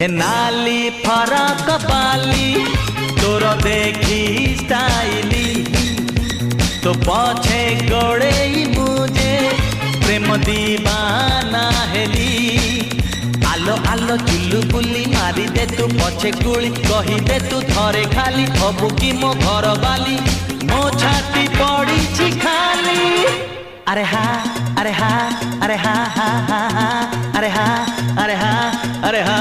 नाली फरक बाली तोर देखी स्टाइली तो पछे गोड़े मुझे प्रेम दीवाना हेली। आलो आलो चुलु बुली मारी दे तू पछे गुली कही दे तू थरे खाली हबु की मो घर बाली मो छाती पड़ी खाली। अरे हा अरे हा अरे हा हा हा हा अरे हा अरे हा अरे हा।